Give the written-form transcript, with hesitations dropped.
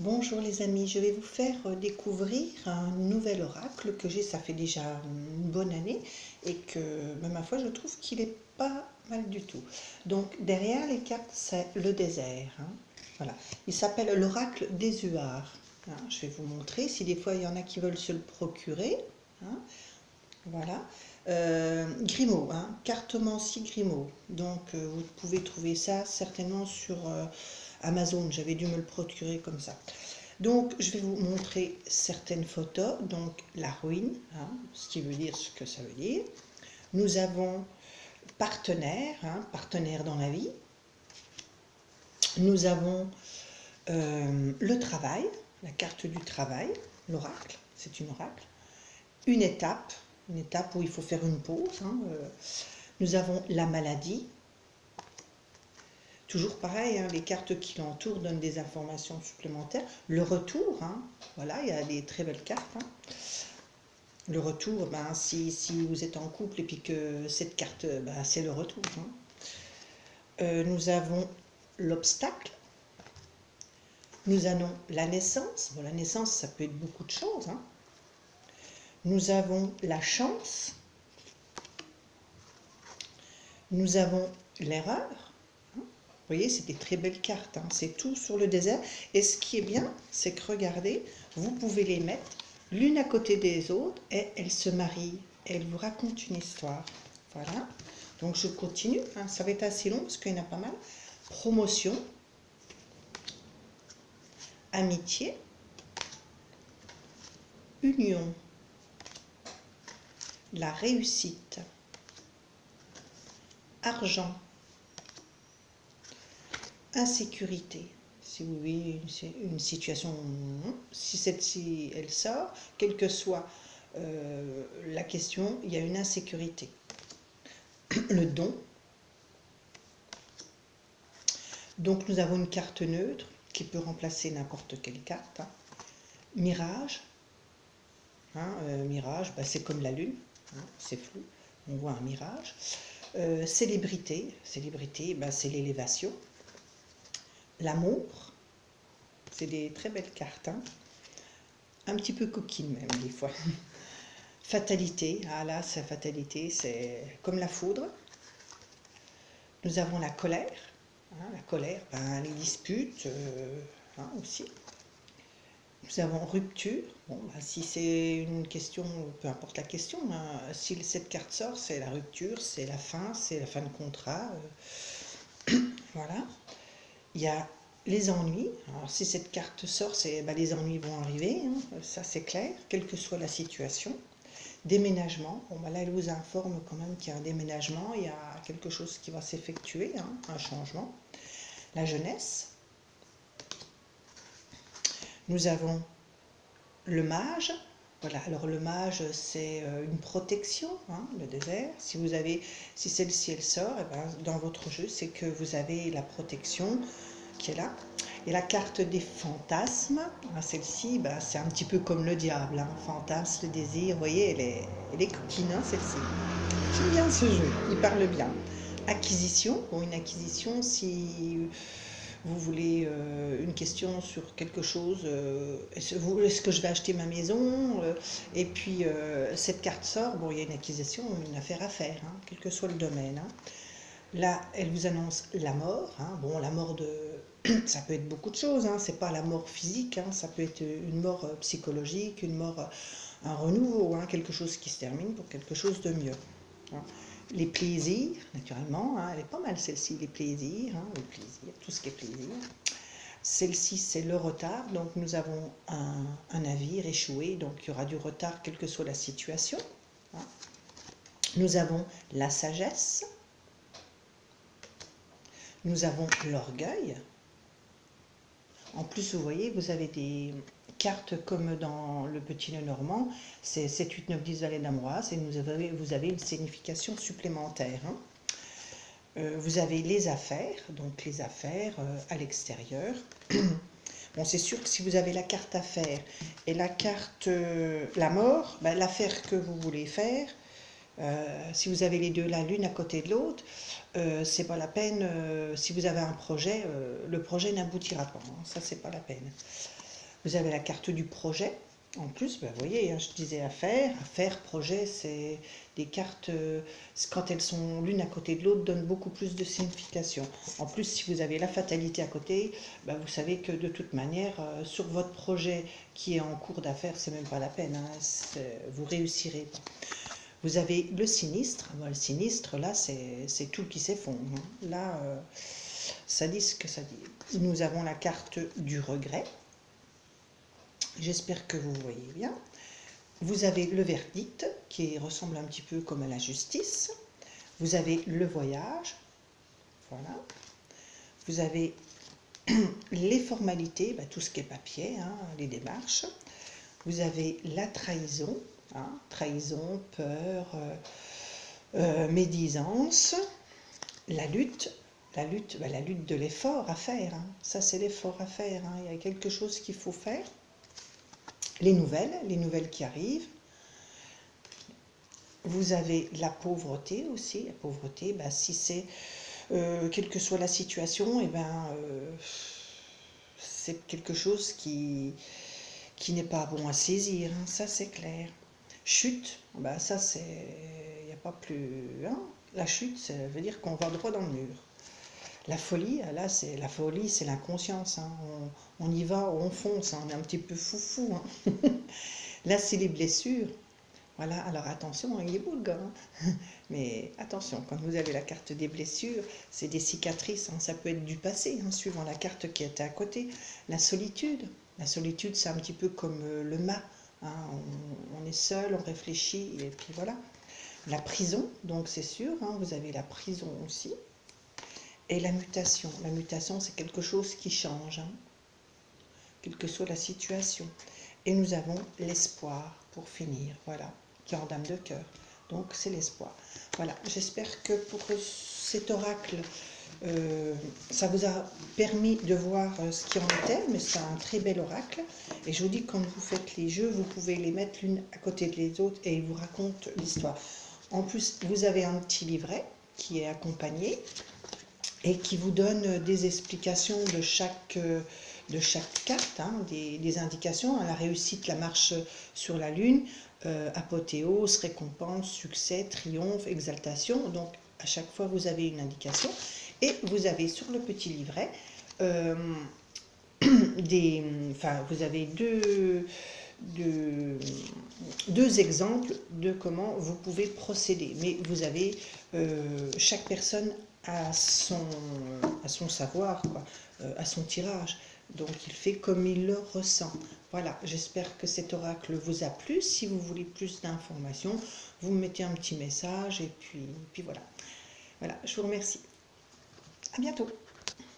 Bonjour les amis, je vais vous faire découvrir un nouvel oracle que j'ai, ça fait déjà une bonne année et que, ma foi, je trouve qu'il est pas mal du tout. Donc derrière les cartes, c'est le désert. Voilà. Il s'appelle l'oracle des Huards. Je vais vous montrer, si des fois il y en a qui veulent se le procurer. Voilà. Grimaud, cartomancie Grimaud. Donc vous pouvez trouver ça certainement sur Amazon. J'avais dû me le procurer comme ça. Donc je vais vous montrer certaines photos. Donc la ruine, ce qui veut dire ce que ça veut dire. Nous avons partenaire, partenaire dans la vie. Nous avons le travail, la carte du travail, l'oracle, c'est une oracle. Une étape où il faut faire une pause. Nous avons la maladie. Toujours pareil, les cartes qui l'entourent donnent des informations supplémentaires. Le retour, voilà, il y a des très belles cartes. Le retour, si vous êtes en couple et puis que cette carte, c'est le retour. Nous avons l'obstacle. Nous avons la naissance. Bon, la naissance, ça peut être beaucoup de choses. Nous avons la chance. Nous avons l'erreur. Vous voyez, c'est des très belles cartes. C'est tout sur le désert. Et ce qui est bien, c'est que regardez, vous pouvez les mettre l'une à côté des autres et elles se marient. Elles vous racontent une histoire. Voilà. Donc je continue. Ça va être assez long parce qu'il y en a pas mal. Promotion. Amitié. Union. La réussite. Argent. Insécurité. Si vous voyez une situation, si celle-ci elle sort, quelle que soit la question, il y a une insécurité. Le don. Donc nous avons une carte neutre qui peut remplacer n'importe quelle carte. Mirage. Mirage, c'est comme la lune, c'est flou, on voit un mirage. Célébrité, c'est l'élévation. L'amour, c'est des très belles cartes, un petit peu coquines même des fois. Fatalité, là c'est fatalité, c'est comme la foudre. Nous avons la colère, les disputes aussi. Nous avons rupture. Si c'est une question, peu importe la question, si cette carte sort, c'est la rupture, c'est la fin de contrat. Voilà. Il y a les ennuis. Alors si cette carte sort, les ennuis vont arriver, ça c'est clair, quelle que soit la situation. Déménagement. Là, elle vous informe quand même qu'il y a un déménagement, il y a quelque chose qui va s'effectuer, un changement. La jeunesse. Nous avons le mage. Voilà, alors le mage, c'est une protection, le désert. Si celle-ci elle sort, dans votre jeu, c'est que vous avez la protection qui est là. Et la carte des fantasmes, celle-ci, c'est un petit peu comme le diable. Fantasme, le désir, vous voyez, elle est coquine, celle-ci. J'aime bien ce jeu, il parle bien. Acquisition, une acquisition, si vous voulez une question sur quelque chose, est-ce que je vais acheter ma maison, et puis cette carte sort, il y a une acquisition, une affaire à faire, quel que soit le domaine. Là, elle vous annonce la mort. La mort ça peut être beaucoup de choses, c'est pas la mort physique, ça peut être une mort psychologique, une mort, un renouveau, quelque chose qui se termine pour quelque chose de mieux. Les plaisirs, naturellement, elle est pas mal celle-ci, les plaisirs, tout ce qui est plaisir. Celle-ci, c'est le retard, donc nous avons un navire échoué, donc il y aura du retard quelle que soit la situation. Nous avons la sagesse. Nous avons l'orgueil. En plus, vous voyez, vous avez des cartes comme dans le Petit Lenormand, c'est 7, 8, 9, 10 valets d'Ambroise, et vous avez une signification supplémentaire. Vous avez les affaires, donc les affaires à l'extérieur. C'est sûr que si vous avez la carte affaires et la carte la mort, l'affaire que vous voulez faire, si vous avez les deux là, l'une à côté de l'autre, c'est pas la peine. Si vous avez un projet, le projet n'aboutira pas. Ça, c'est pas la peine. Vous avez la carte du projet. En plus, vous voyez, hein, je disais affaire, projet, c'est des cartes, quand elles sont l'une à côté de l'autre, donnent beaucoup plus de signification. En plus, si vous avez la fatalité à côté, vous savez que de toute manière, sur votre projet qui est en cours d'affaires, c'est même pas la peine, hein, vous réussirez pas. Vous avez le sinistre. Le sinistre, là, c'est tout qui s'effondre. Hein. Là, ça dit ce que ça dit. Nous avons la carte du regret. J'espère que vous voyez bien. Vous avez le verdict, qui ressemble un petit peu comme à la justice. Vous avez le voyage. Voilà. Vous avez les formalités, tout ce qui est papier, hein, les démarches. Vous avez la trahison. Hein, trahison, peur, médisance, la lutte de l'effort à faire. Hein. Ça, c'est l'effort à faire. Hein. Il y a quelque chose qu'il faut faire. Les nouvelles qui arrivent. Vous avez la pauvreté aussi. La pauvreté, si c'est, quelle que soit la situation, c'est quelque chose qui n'est pas bon à saisir. Hein. Ça, c'est clair. Chute, ça c'est, il n'y a pas plus, hein. La chute, ça veut dire qu'on va droit dans le mur. La folie, là c'est la folie, c'est l'inconscience. Hein. On y va, on fonce, hein. On est un petit peu foufou. Hein. Là c'est les blessures. Voilà, alors attention, il est beau le gars. Hein. Mais attention, quand vous avez la carte des blessures, c'est des cicatrices. Hein. Ça peut être du passé, hein, suivant la carte qui était à côté. La solitude, c'est un petit peu comme le mât. Hein, on est seul, on réfléchit, et puis voilà. La prison, donc c'est sûr, hein, vous avez la prison aussi. Et la mutation, c'est quelque chose qui change, hein, quelle que soit la situation. Et nous avons l'espoir pour finir, voilà, qui est en dame de cœur. Donc c'est l'espoir. Voilà, j'espère que pour cet oracle, ça vous a permis de voir ce qui en était, mais c'est un très bel oracle. Et je vous dis, quand vous faites les jeux, vous pouvez les mettre l'une à côté des autres et ils vous racontent l'histoire. En plus, vous avez un petit livret qui est accompagné et qui vous donne des explications de chaque carte, hein, des indications, hein, la réussite, la marche sur la lune, apothéose, récompense, succès, triomphe, exaltation. Donc à chaque fois vous avez une indication et vous avez sur le petit livret vous avez deux exemples de comment vous pouvez procéder. Mais vous avez chaque personne à son savoir, quoi, à son tirage. Donc il fait comme il le ressent. Voilà, j'espère que cet oracle vous a plu. Si vous voulez plus d'informations, vous me mettez un petit message et puis voilà. Voilà, je vous remercie. À bientôt.